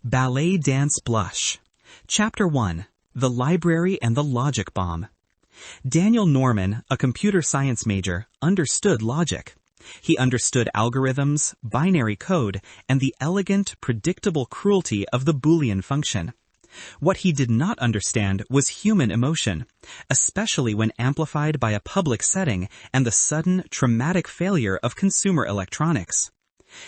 Ballet Dance Blush. Chapter 1. The Library and the Logic Bomb. Daniel Norman, a computer science major, understood logic. He understood algorithms, binary code, and the elegant, predictable cruelty of the Boolean function. What he did not understand was human emotion, especially when amplified by a public setting and the sudden, traumatic failure of consumer electronics.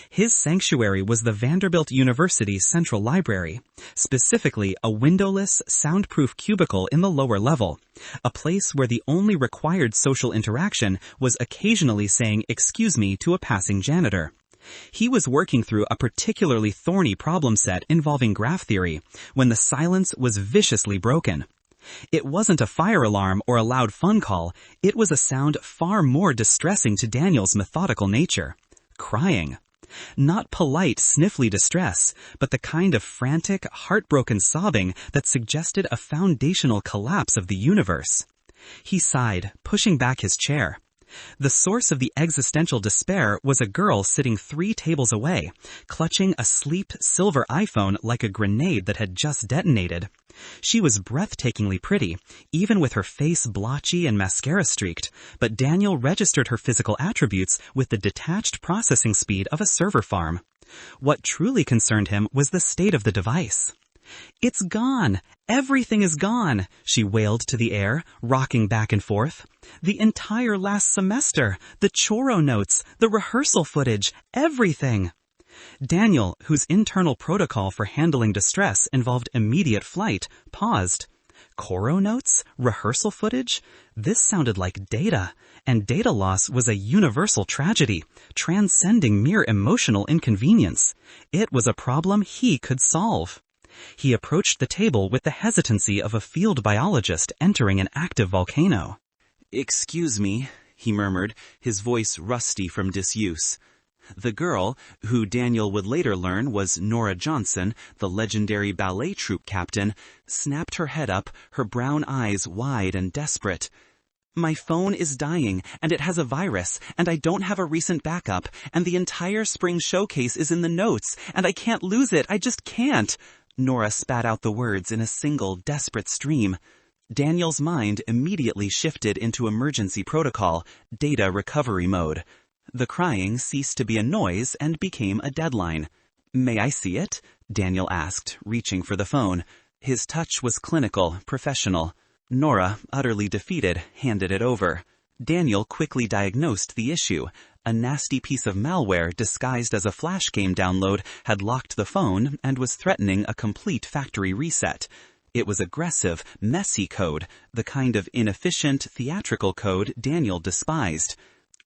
His sanctuary was the Vanderbilt University's Central Library, specifically a windowless, soundproof cubicle in the lower level, a place where the only required social interaction was occasionally saying "excuse me" to a passing janitor. He was working through a particularly thorny problem set involving graph theory when the silence was viciously broken. It wasn't a fire alarm or a loud phone call, it was a sound far more distressing to Daniel's methodical nature. Crying. Not polite, sniffly distress, but the kind of frantic, heartbroken sobbing that suggested a foundational collapse of the universe. He sighed, pushing back his chair. The source of the existential despair was a girl sitting 3 tables away, clutching a sleek silver iPhone like a grenade that had just detonated. She was breathtakingly pretty, even with her face blotchy and mascara-streaked, but Daniel registered her physical attributes with the detached processing speed of a server farm. What truly concerned him was the state of the device. "It's gone! Everything is gone!" she wailed to the air, rocking back and forth. "The entire last semester, the choro notes, the rehearsal footage, everything!" Daniel, whose internal protocol for handling distress involved immediate flight, paused. Choro notes? Rehearsal footage? This sounded like data, and data loss was a universal tragedy, transcending mere emotional inconvenience. It was a problem he could solve. He approached the table with the hesitancy of a field biologist entering an active volcano. "Excuse me," he murmured, his voice rusty from disuse. The girl, who Daniel would later learn was Nora Johnson, the legendary Ballet Troupe Captain, snapped her head up, her brown eyes wide and desperate. "My phone is dying, and it has a virus, and I don't have a recent backup, and the entire spring showcase is in the notes, and I can't lose it, I just can't." Nora spat out the words in a single, desperate stream. Daniel's mind immediately shifted into emergency protocol, data recovery mode. The crying ceased to be a noise and became a deadline. "May I see it?" Daniel asked, reaching for the phone. His touch was clinical, professional. Nora, utterly defeated, handed it over. Daniel quickly diagnosed the issue. A nasty piece of malware disguised as a flash game download had locked the phone and was threatening a complete factory reset. It was aggressive, messy code, the kind of inefficient, theatrical code Daniel despised.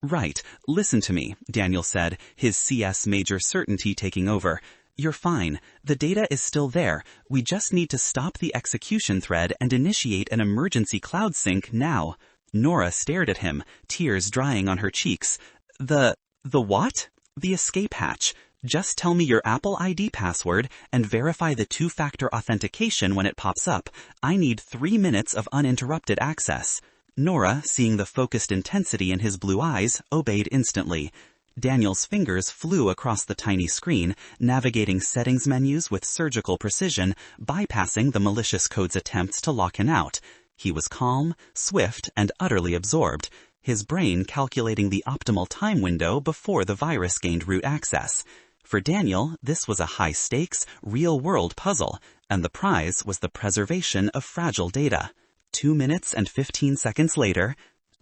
"Right, listen to me," Daniel said, his CS major certainty taking over. "You're fine. The data is still there. We just need to stop the execution thread and initiate an emergency cloud sync now." Nora stared at him, tears drying on her cheeks. The what?" "The escape hatch. Just tell me your Apple ID password and verify the 2-factor authentication when it pops up. I need 3 minutes of uninterrupted access." Nora, seeing the focused intensity in his blue eyes, obeyed instantly. Daniel's fingers flew across the tiny screen, navigating settings menus with surgical precision, bypassing the malicious code's attempts to lock him out. He was calm, swift, and utterly absorbed, his brain calculating the optimal time window before the virus gained root access. For Daniel, this was a high-stakes, real-world puzzle, and the prize was the preservation of fragile data. 2 minutes and 15 seconds later,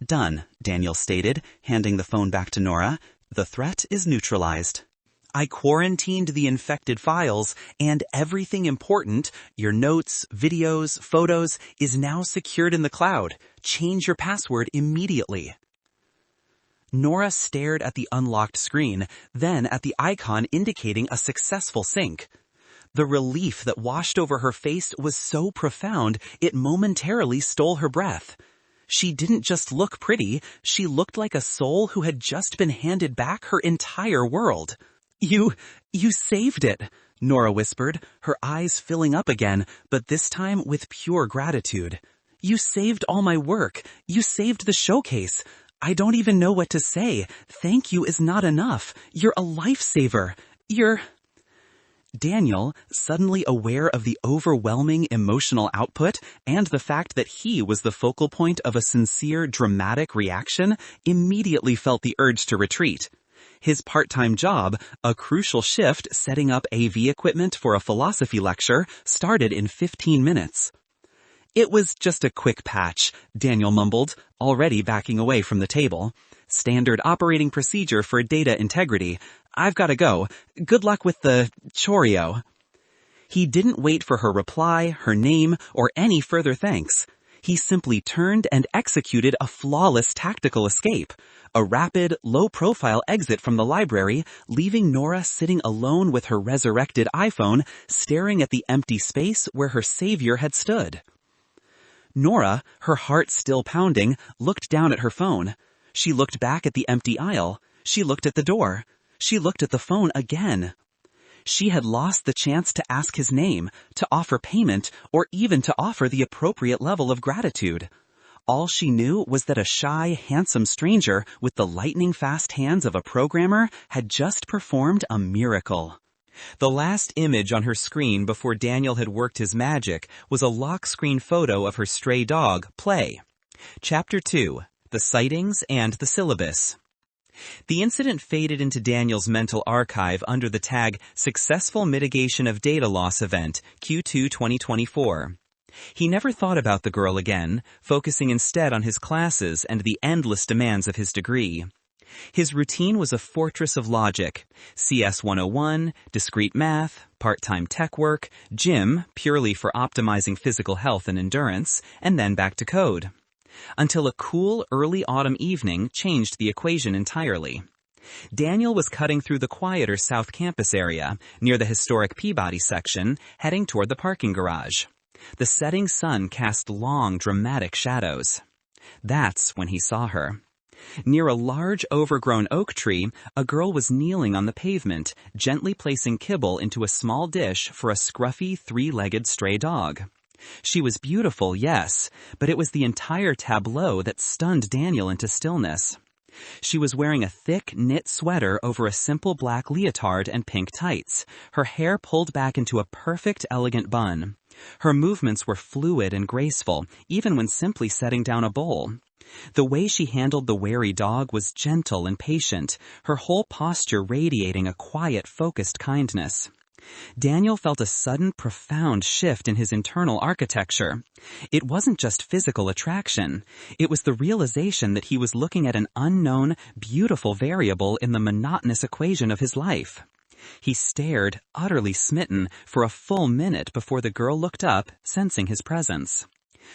"Done," Daniel stated, handing the phone back to Nora. "The threat is neutralized. I quarantined the infected files, and everything important, your notes, videos, photos, is now secured in the cloud. Change your password immediately." Nora stared at the unlocked screen, then at the icon indicating a successful sync. The relief that washed over her face was so profound, it momentarily stole her breath. She didn't just look pretty, she looked like a soul who had just been handed back her entire world. You saved it," Nora whispered, her eyes filling up again, but this time with pure gratitude. "You saved all my work. You saved the showcase. I don't even know what to say. Thank you is not enough. You're a lifesaver. Daniel, suddenly aware of the overwhelming emotional output and the fact that he was the focal point of a sincere, dramatic reaction, immediately felt the urge to retreat. His part-time job, a crucial shift setting up AV equipment for a philosophy lecture, started in 15 minutes. "It was just a quick patch," Daniel mumbled, already backing away from the table. "Standard operating procedure for data integrity. I've got to go. Good luck with the choreo." He didn't wait for her reply, her name, or any further thanks. He simply turned and executed a flawless tactical escape. A rapid, low-profile exit from the library, leaving Nora sitting alone with her resurrected iPhone, staring at the empty space where her savior had stood. Nora, her heart still pounding, looked down at her phone. She looked back at the empty aisle. She looked at the door. She looked at the phone again. She had lost the chance to ask his name, to offer payment, or even to offer the appropriate level of gratitude. All she knew was that a shy, handsome stranger with the lightning-fast hands of a programmer had just performed a miracle. The last image on her screen before Daniel had worked his magic was a lock-screen photo of her stray dog, Play. Chapter 2. The Sightings and the Syllabus. The incident faded into Daniel's mental archive under the tag Successful Mitigation of Data Loss Event, Q2 2024. He never thought about the girl again, focusing instead on his classes and the endless demands of his degree. His routine was a fortress of logic: CS 101, discrete math, part-time tech work, gym, purely for optimizing physical health and endurance, and then back to code. Until a cool, early autumn evening changed the equation entirely. Daniel was cutting through the quieter South Campus area, near the historic Peabody section, heading toward the parking garage. The setting sun cast long, dramatic shadows. That's when he saw her. Near a large, overgrown oak tree, a girl was kneeling on the pavement, gently placing kibble into a small dish for a scruffy, three-legged stray dog. She was beautiful, yes, but it was the entire tableau that stunned Daniel into stillness. She was wearing a thick, knit sweater over a simple black leotard and pink tights, her hair pulled back into a perfect, elegant bun. Her movements were fluid and graceful, even when simply setting down a bowl. The way she handled the wary dog was gentle and patient, her whole posture radiating a quiet, focused kindness. Daniel felt a sudden, profound shift in his internal architecture. It wasn't just physical attraction. It was the realization that he was looking at an unknown, beautiful variable in the monotonous equation of his life. He stared, utterly smitten, for a full minute before the girl looked up, sensing his presence.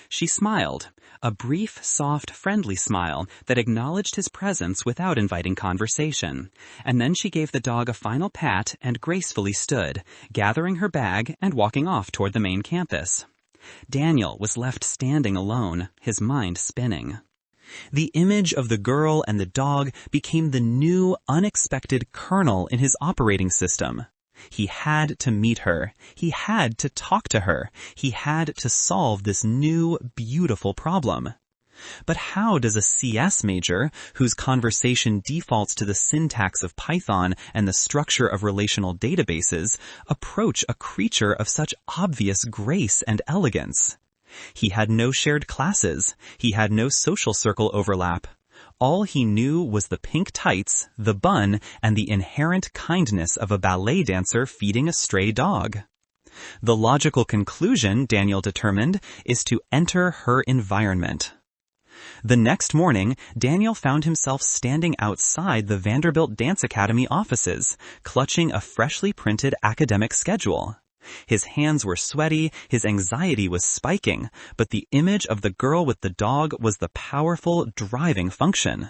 She smiled, a brief, soft, friendly smile that acknowledged his presence without inviting conversation, and then she gave the dog a final pat and gracefully stood, gathering her bag and walking off toward the main campus. Daniel was left standing alone, his mind spinning. The image of the girl and the dog became the new, unexpected kernel in his operating system. He had to meet her. He had to talk to her. He had to solve this new, beautiful problem. But how does a CS major, whose conversation defaults to the syntax of Python and the structure of relational databases, approach a creature of such obvious grace and elegance? He had no shared classes. He had no social circle overlap. All he knew was the pink tights, the bun, and the inherent kindness of a ballet dancer feeding a stray dog. The logical conclusion, Daniel determined, is to enter her environment. The next morning, Daniel found himself standing outside the Vanderbilt Dance Academy offices, clutching a freshly printed academic schedule. His hands were sweaty, his anxiety was spiking, but the image of the girl with the dog was the powerful, driving function.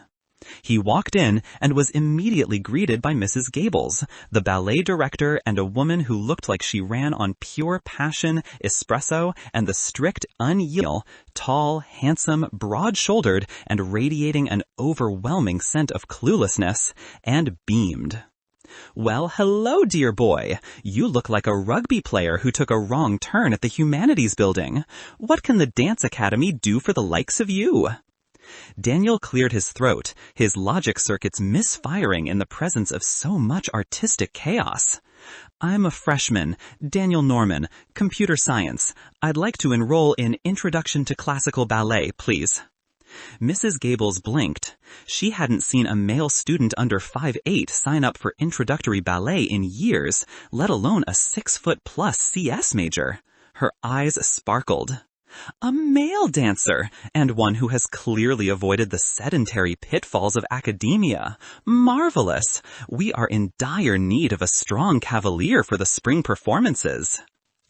He walked in and was immediately greeted by Mrs. Gables, the ballet director and a woman who looked like she ran on pure passion, espresso, and the strict, unyielding, tall, handsome, broad-shouldered, and radiating an overwhelming scent of cluelessness, and beamed. "Well, hello, dear boy. You look like a rugby player who took a wrong turn at the Humanities building. What can the Dance Academy do for the likes of you?" Daniel cleared his throat, his logic circuits misfiring in the presence of so much artistic chaos. I'm a freshman, Daniel Norman, computer science. I'd like to enroll in Introduction to Classical Ballet, please. Mrs. Gables blinked. She hadn't seen a male student under 5'8" sign up for introductory ballet in years, let alone a 6-foot-plus CS major. Her eyes sparkled. A male dancer, and one who has clearly avoided the sedentary pitfalls of academia. Marvelous! We are in dire need of a strong cavalier for the spring performances.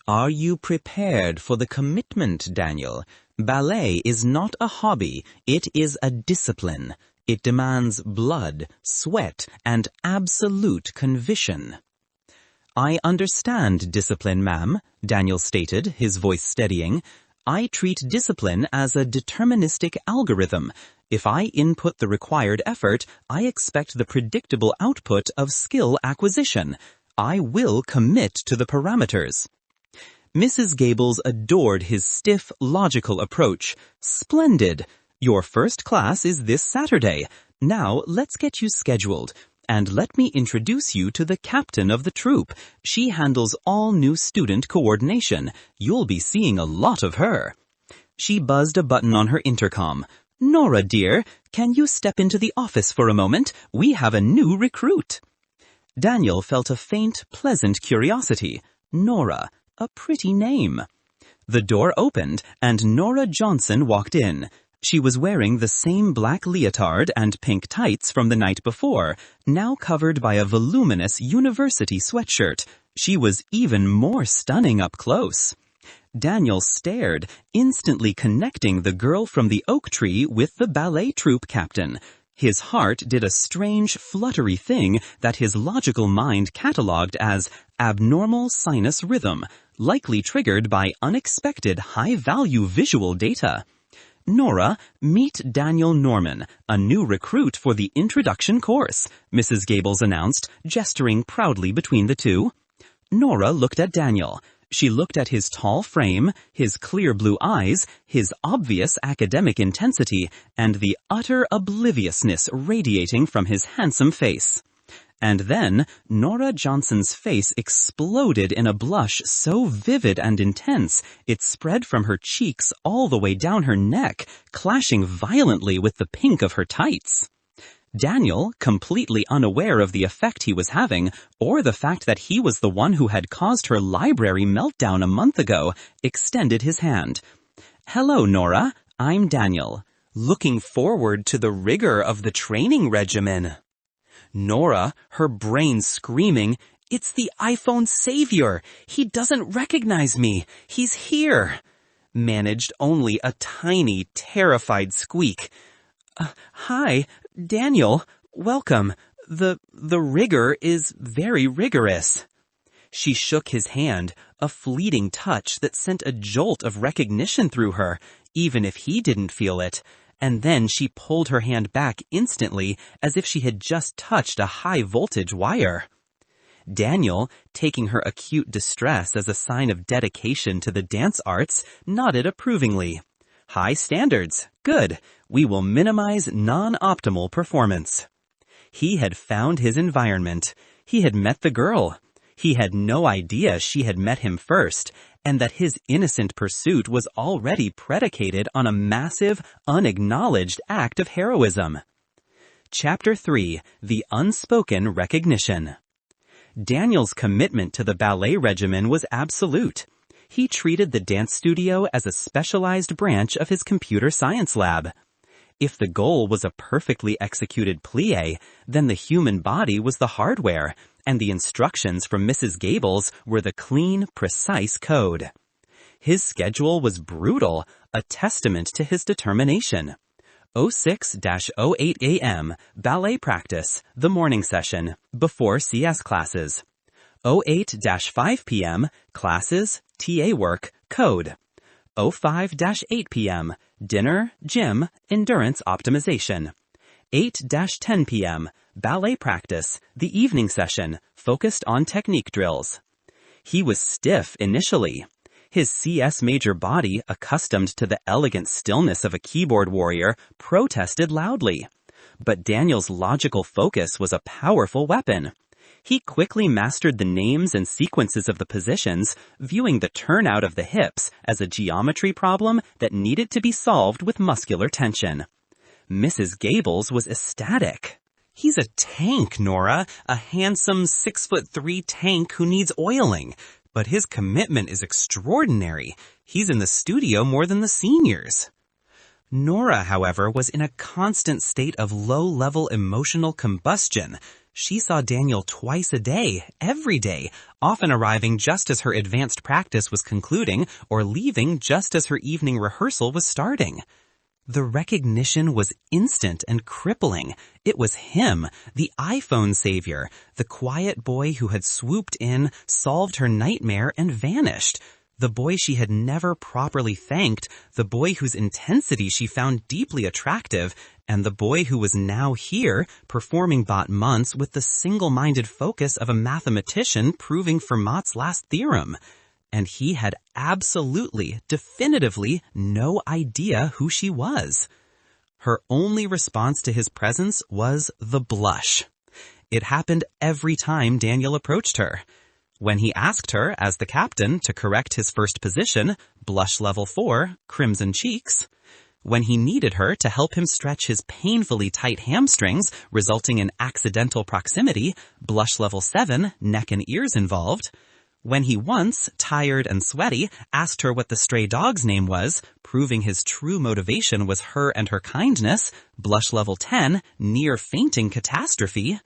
Are you prepared for the commitment, Daniel? Ballet is not a hobby, it is a discipline. It demands blood, sweat, and absolute conviction. I understand discipline, ma'am, Daniel stated, his voice steadying. I treat discipline as a deterministic algorithm. If I input the required effort, I expect the predictable output of skill acquisition. I will commit to the parameters. Mrs. Gables adored his stiff, logical approach. Splendid! Your first class is this Saturday. Now let's get you scheduled. And let me introduce you to the captain of the troupe. She handles all new student coordination. You'll be seeing a lot of her. She buzzed a button on her intercom. Nora, dear, can you step into the office for a moment? We have a new recruit. Daniel felt a faint, pleasant curiosity. Nora, a pretty name. The door opened, and Nora Johnson walked in. She was wearing the same black leotard and pink tights from the night before, now covered by a voluminous university sweatshirt. She was even more stunning up close. Daniel stared, instantly connecting the girl from the oak tree with the ballet troupe captain. His heart did a strange, fluttery thing that his logical mind catalogued as abnormal sinus rhythm, likely triggered by unexpected high-value visual data. Nora, meet Daniel Norman, a new recruit for the introduction course, Mrs. Gables announced, gesturing proudly between the two. Nora looked at Daniel. She looked at his tall frame, his clear blue eyes, his obvious academic intensity, and the utter obliviousness radiating from his handsome face. And then, Nora Johnson's face exploded in a blush so vivid and intense, it spread from her cheeks all the way down her neck, clashing violently with the pink of her tights. Daniel, completely unaware of the effect he was having, or the fact that he was the one who had caused her library meltdown a month ago, extended his hand. Hello, Nora. I'm Daniel. Looking forward to the rigor of the training regimen. Nora, her brain screaming, It's the iPhone savior! He doesn't recognize me! He's here! Managed only a tiny, terrified squeak. Hi, Daniel. Welcome. The rigor is very rigorous. She shook his hand, a fleeting touch that sent a jolt of recognition through her, even if he didn't feel it. And then she pulled her hand back instantly, as if she had just touched a high-voltage wire. Daniel, taking her acute distress as a sign of dedication to the dance arts, nodded approvingly. High standards. Good. We will minimize non-optimal performance. He had found his environment. He had met the girl. He had no idea she had met him first, and that his innocent pursuit was already predicated on a massive, unacknowledged act of heroism. Chapter 3. The Unspoken Recognition. Daniel's commitment to the ballet regimen was absolute. He treated the dance studio as a specialized branch of his computer science lab. If the goal was a perfectly executed plie, then the human body was the hardware, and the instructions from Mrs. Gables were the clean, precise code. His schedule was brutal, a testament to his determination. 06-08 a.m., ballet practice, the morning session, before CS classes. 08-5 p.m., classes, TA work, code. 05-8 p.m., dinner, gym, endurance optimization. 8-10 p.m., ballet practice, the evening session, focused on technique drills. He was stiff initially. His CS major body, accustomed to the elegant stillness of a keyboard warrior, protested loudly. But Daniel's logical focus was a powerful weapon. He quickly mastered the names and sequences of the positions, viewing the turnout of the hips as a geometry problem that needed to be solved with muscular tension. Mrs. Gables was ecstatic. "He's a tank, Nora, a handsome 6'3" tank who needs oiling. But his commitment is extraordinary. He's in the studio more than the seniors." Nora, however, was in a constant state of low-level emotional combustion. She saw Daniel twice a day, every day, often arriving just as her advanced practice was concluding or leaving just as her evening rehearsal was starting. The recognition was instant and crippling. It was him, the iPhone savior, the quiet boy who had swooped in, solved her nightmare, and vanished. The boy she had never properly thanked, the boy whose intensity she found deeply attractive, and the boy who was now here, performing Bot Months with the single-minded focus of a mathematician proving Fermat's last theorem. And he had absolutely, definitively no idea who she was. Her only response to his presence was the blush. It happened every time Daniel approached her. When he asked her, as the captain, to correct his first position, blush level 4, crimson cheeks. When he needed her to help him stretch his painfully tight hamstrings, resulting in accidental proximity, blush level 7, neck and ears involved. When he once, tired and sweaty, asked her what the stray dog's name was, proving his true motivation was her and her kindness, blush level 10, near fainting catastrophe.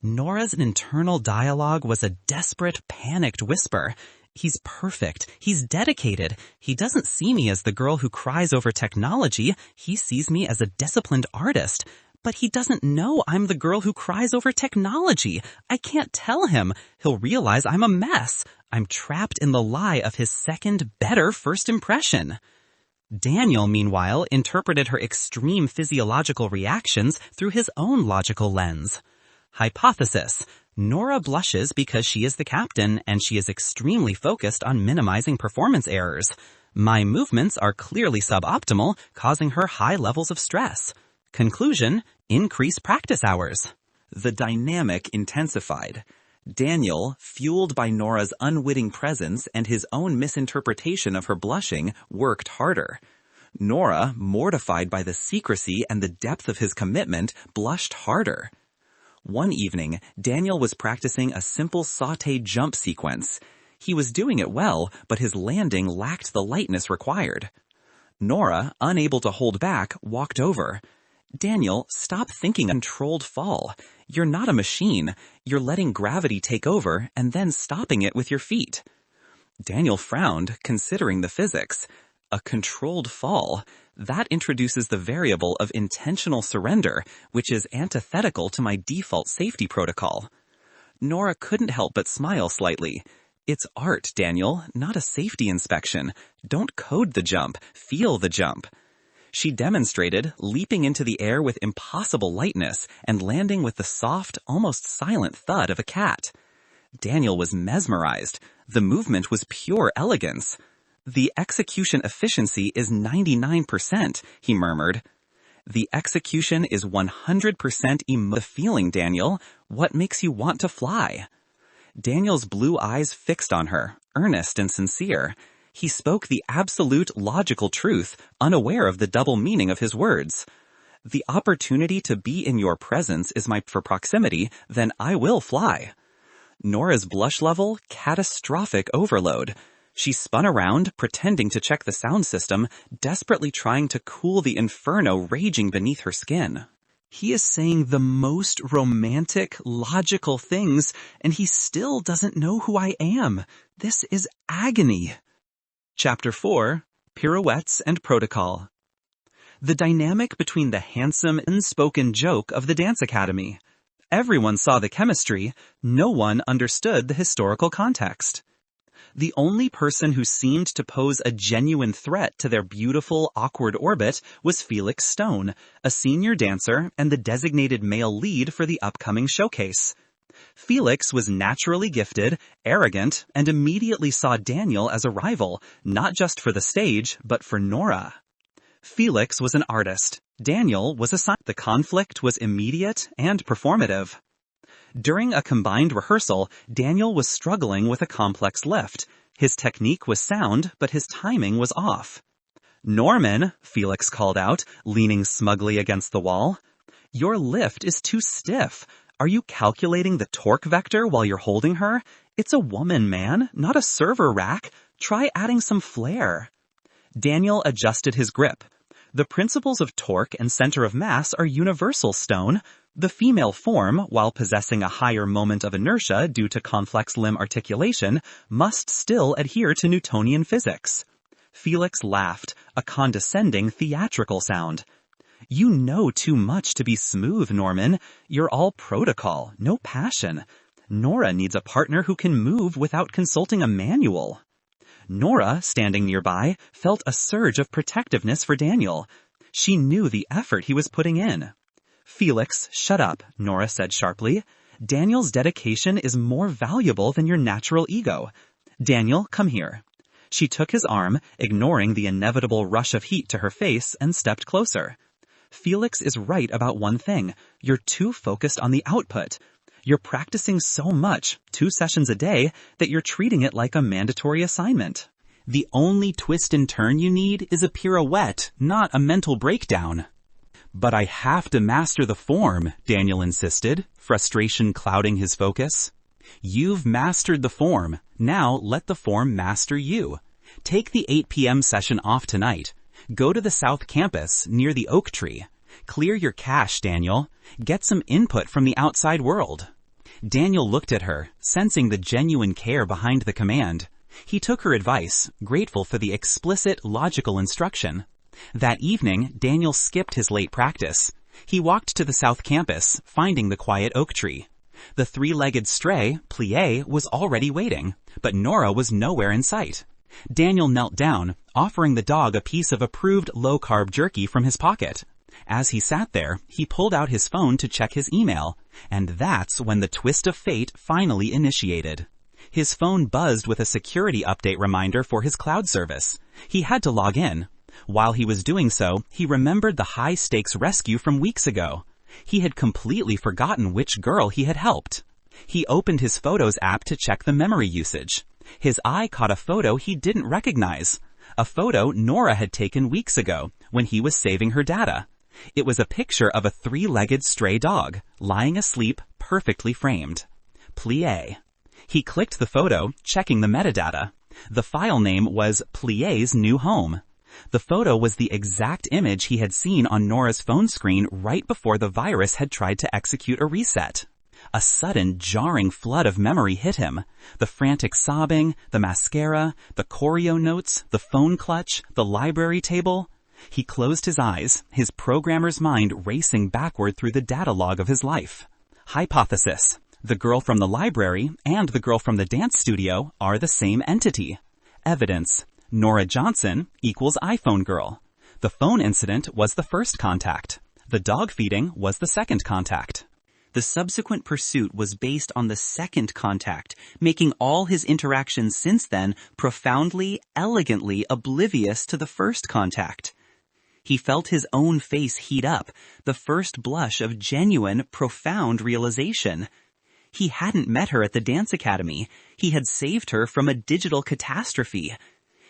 Nora's internal dialogue was a desperate, panicked whisper. "He's perfect. He's dedicated. He doesn't see me as the girl who cries over technology. He sees me as a disciplined artist. But he doesn't know I'm the girl who cries over technology. I can't tell him. He'll realize I'm a mess. I'm trapped in the lie of his second, better first impression." Daniel, meanwhile, interpreted her extreme physiological reactions through his own logical lens. Hypothesis: Nora blushes because she is the captain and she is extremely focused on minimizing performance errors. My movements are clearly suboptimal, causing her high levels of stress. Conclusion: increase practice hours. The dynamic intensified. Daniel, fueled by Nora's unwitting presence and his own misinterpretation of her blushing, worked harder. Nora, mortified by the secrecy and the depth of his commitment, blushed harder. One evening, Daniel was practicing a simple sauté jump sequence. He was doing it well, but his landing lacked the lightness required. Nora, unable to hold back, walked over. "Daniel, stop thinking a controlled fall. You're not a machine. You're letting gravity take over and then stopping it with your feet." Daniel frowned, considering the physics. A controlled fall. That introduces the variable of intentional surrender, which is antithetical to my default safety protocol. Nora couldn't help but smile slightly. "It's art, Daniel, not a safety inspection. Don't code the jump, feel the jump." She demonstrated, leaping into the air with impossible lightness and landing with the soft, almost silent thud of a cat. Daniel was mesmerized. The movement was pure elegance. "The execution efficiency is 99%, he murmured. "The execution is 100% the feeling, Daniel. What makes you want to fly?" Daniel's blue eyes fixed on her, earnest and sincere. He spoke the absolute logical truth, unaware of the double meaning of his words. "The opportunity to be in your presence is my for proximity, then I will fly." Nora's blush level, catastrophic overload. She spun around, pretending to check the sound system, desperately trying to cool the inferno raging beneath her skin. "He is saying the most romantic, logical things, and he still doesn't know who I am. This is agony." Chapter 4: Pirouettes and Protocol. The dynamic between the handsome, unspoken joke of the Dance Academy. Everyone saw the chemistry, no one understood the historical context. The only person who seemed to pose a genuine threat to their beautiful, awkward orbit was Felix Stone, a senior dancer and the designated male lead for the upcoming showcase. Felix was naturally gifted, arrogant, and immediately saw Daniel as a rival, not just for the stage, but for Nora. Felix was an artist. Daniel was a scientist. The conflict was immediate and performative. During a combined rehearsal, Daniel was struggling with a complex lift. His technique was sound, but his timing was off. "Norman," Felix called out, leaning smugly against the wall. "Your lift is too stiff. Are you calculating the torque vector while you're holding her? It's a woman, man, not a server rack. Try adding some flair." Daniel adjusted his grip. The principles of torque and center of mass are universal, Stone. The female form, while possessing a higher moment of inertia due to complex limb articulation, must still adhere to Newtonian physics. Felix laughed, a condescending theatrical sound. "You know too much to be smooth, Norman. You're all protocol, no passion. Nora needs a partner who can move without consulting a manual." Nora, standing nearby, felt a surge of protectiveness for Daniel. She knew the effort he was putting in. "Felix, shut up," Nora said sharply. "Daniel's dedication is more valuable than your natural ego. Daniel, come here." She took his arm, ignoring the inevitable rush of heat to her face, and stepped closer. "Felix is right about one thing. You're too focused on the output. You're practicing so much, 2 sessions a day, that you're treating it like a mandatory assignment. The only twist and turn you need is a pirouette, not a mental breakdown." "But I have to master the form," Daniel insisted, frustration clouding his focus. "You've mastered the form. Now let the form master you. Take the 8 p.m. session off tonight. Go to the South Campus, near the oak tree. Clear your cache, Daniel. Get some input from the outside world." Daniel looked at her, sensing the genuine care behind the command. He took her advice, grateful for the explicit, logical instruction. That evening, Daniel skipped his late practice. He walked to the South Campus, finding the quiet oak tree. The 3-legged stray, Plie, was already waiting, but Nora was nowhere in sight. Daniel knelt down, offering the dog a piece of approved low-carb jerky from his pocket. As he sat there, he pulled out his phone to check his email, and that's when the twist of fate finally initiated. His phone buzzed with a security update reminder for his cloud service. He had to log in. While he was doing so, he remembered the high-stakes rescue from weeks ago. He had completely forgotten which girl he had helped. He opened his Photos app to check the memory usage. His eye caught a photo he didn't recognize. A photo Nora had taken weeks ago, when he was saving her data. It was a picture of a 3-legged stray dog, lying asleep, perfectly framed. Plie. He clicked the photo, checking the metadata. The file name was Plie's New Home. The photo was the exact image he had seen on Nora's phone screen right before the virus had tried to execute a reset. A sudden, jarring flood of memory hit him. The frantic sobbing, the mascara, the choreo notes, the phone clutch, the library table. He closed his eyes, his programmer's mind racing backward through the data log of his life. Hypothesis. The girl from the library and the girl from the dance studio are the same entity. Evidence. Nora Johnson equals iPhone girl. The phone incident was the first contact. The dog feeding was the second contact. The subsequent pursuit was based on the second contact, making all his interactions since then profoundly, elegantly oblivious to the first contact. He felt his own face heat up, the first blush of genuine, profound realization. He hadn't met her at the dance academy. He had saved her from a digital catastrophe.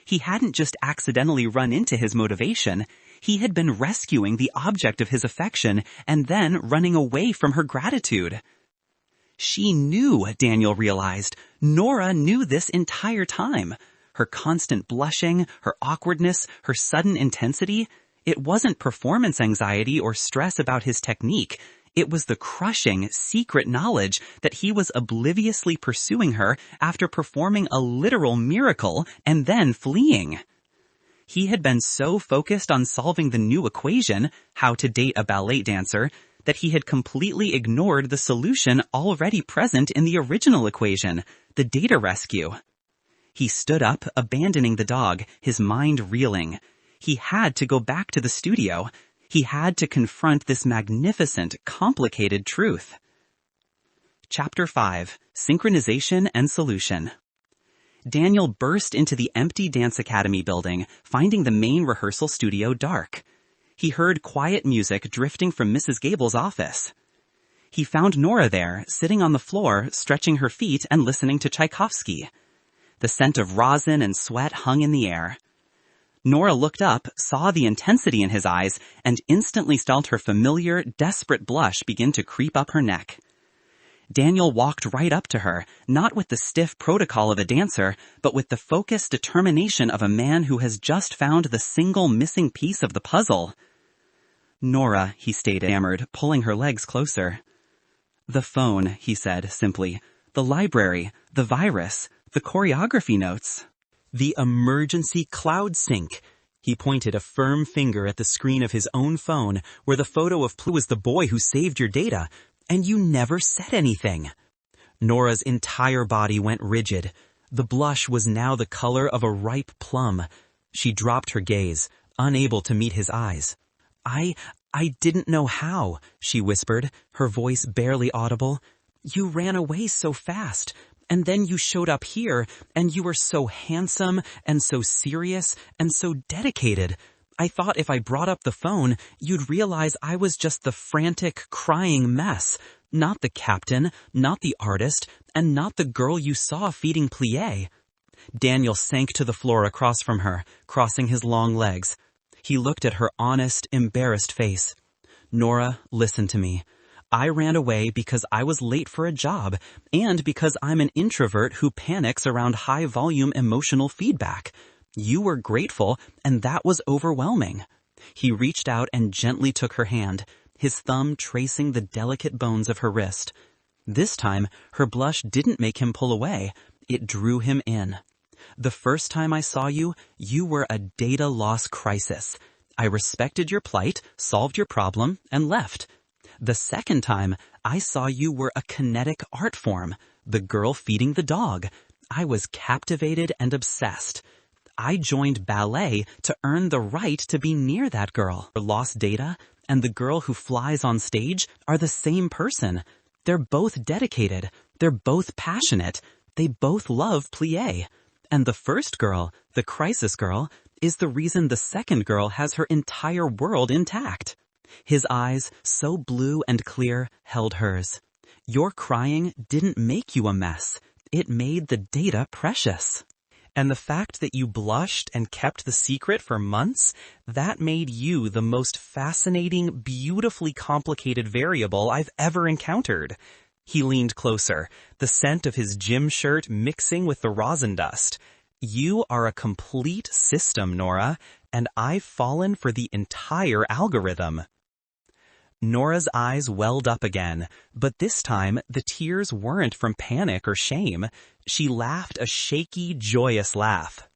He hadn't just accidentally run into his motivation. He had been rescuing the object of his affection and then running away from her gratitude. She knew, Daniel realized. Nora knew this entire time. Her constant blushing, her awkwardness, her sudden intensity. It wasn't performance anxiety or stress about his technique. It was the crushing, secret knowledge that he was obliviously pursuing her after performing a literal miracle and then fleeing. He had been so focused on solving the new equation, how to date a ballet dancer, that he had completely ignored the solution already present in the original equation, the data rescue. He stood up, abandoning the dog, his mind reeling. He had to go back to the studio. He had to confront this magnificent, complicated truth. Chapter 5. Synchronization and Solution. Daniel burst into the empty Dance Academy building, finding the main rehearsal studio dark. He heard quiet music drifting from Mrs. Gable's office. He found Nora there, sitting on the floor, stretching her feet and listening to Tchaikovsky. The scent of rosin and sweat hung in the air. Nora looked up, saw the intensity in his eyes, and instantly felt her familiar, desperate blush begin to creep up her neck. Daniel walked right up to her, not with the stiff protocol of a dancer, but with the focused determination of a man who has just found the single missing piece of the puzzle. "Nora," he stammered, pulling her legs closer. "The phone," he said simply. "The library, the virus, the choreography notes. The emergency cloud sync." He pointed a firm finger at the screen of his own phone, where the photo of Plu was the boy who saved your data, and you never said anything. Nora's entire body went rigid. The blush was now the color of a ripe plum. She dropped her gaze, unable to meet his eyes. I didn't know how," she whispered, her voice barely audible. "You ran away so fast. And then you showed up here, and you were so handsome, and so serious, and so dedicated. I thought if I brought up the phone, you'd realize I was just the frantic, crying mess, not the captain, not the artist, and not the girl you saw feeding plié." Daniel sank to the floor across from her, crossing his long legs. He looked at her honest, embarrassed face. "Nora, listen to me. I ran away because I was late for a job, and because I'm an introvert who panics around high-volume emotional feedback. You were grateful, and that was overwhelming." He reached out and gently took her hand, his thumb tracing the delicate bones of her wrist. This time, her blush didn't make him pull away. It drew him in. "The first time I saw you, you were a data loss crisis. I respected your plight, solved your problem, and left. The second time, I saw you were a kinetic art form, the girl feeding the dog. I was captivated and obsessed. I joined ballet to earn the right to be near that girl. Lost data and the girl who flies on stage are the same person. They're both dedicated. They're both passionate. They both love plié. And the first girl, the crisis girl, is the reason the second girl has her entire world intact." His eyes, so blue and clear, held hers. "Your crying didn't make you a mess. It made the data precious. And the fact that you blushed and kept the secret for months, that made you the most fascinating, beautifully complicated variable I've ever encountered." He leaned closer, the scent of his gym shirt mixing with the rosin dust. "You are a complete system, Nora, and I've fallen for the entire algorithm." Nora's eyes welled up again, but this time the tears weren't from panic or shame. She laughed a shaky, joyous laugh.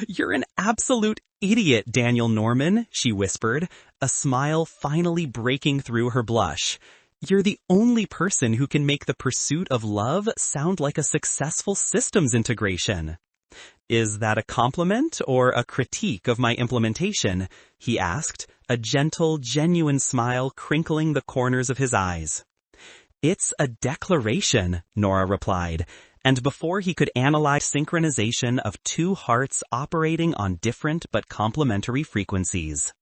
"You're an absolute idiot, Daniel Norman," she whispered, a smile finally breaking through her blush. "You're the only person who can make the pursuit of love sound like a successful systems integration." "Is that a compliment or a critique of my implementation?" he asked, a gentle, genuine smile crinkling the corners of his eyes. "It's a declaration," Nora replied, and before he could analyze synchronization of two hearts operating on different but complementary frequencies.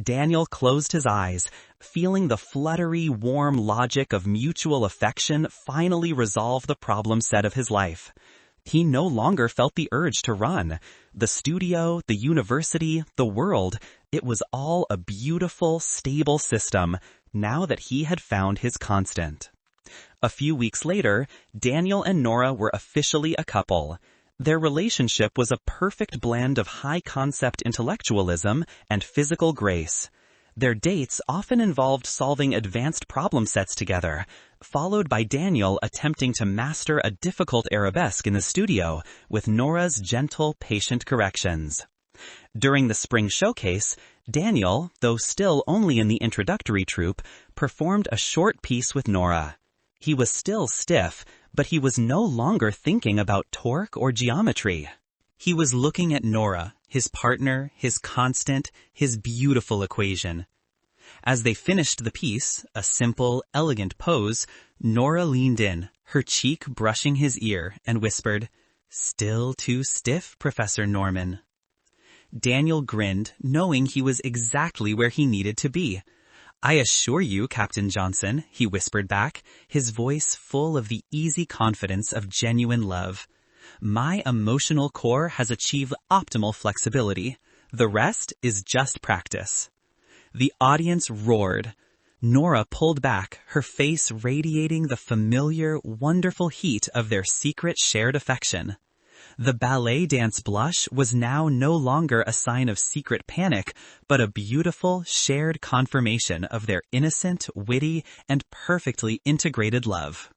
Daniel closed his eyes, feeling the fluttery, warm logic of mutual affection finally resolve the problem set of his life. He no longer felt the urge to run. The studio, the university, the world, it was all a beautiful, stable system, now that he had found his constant. A few weeks later, Daniel and Nora were officially a couple. Their relationship was a perfect blend of high-concept intellectualism and physical grace. Their dates often involved solving advanced problem sets together, followed by Daniel attempting to master a difficult arabesque in the studio with Nora's gentle, patient corrections. During the spring showcase, Daniel, though still only in the introductory troupe, performed a short piece with Nora. He was still stiff, but he was no longer thinking about torque or geometry. He was looking at Nora, his partner, his constant, his beautiful equation. As they finished the piece, a simple, elegant pose, Nora leaned in, her cheek brushing his ear, and whispered, "Still too stiff, Professor Norman." Daniel grinned, knowing he was exactly where he needed to be. I assure you, Captain Johnson, he whispered back, his voice full of the easy confidence of genuine love. My emotional core has achieved optimal flexibility. The rest is just practice. The audience roared. Nora pulled back, her face radiating the familiar, wonderful heat of their secret shared affection. The ballet dance blush was now no longer a sign of secret panic, but a beautiful, shared confirmation of their innocent, witty, and perfectly integrated love.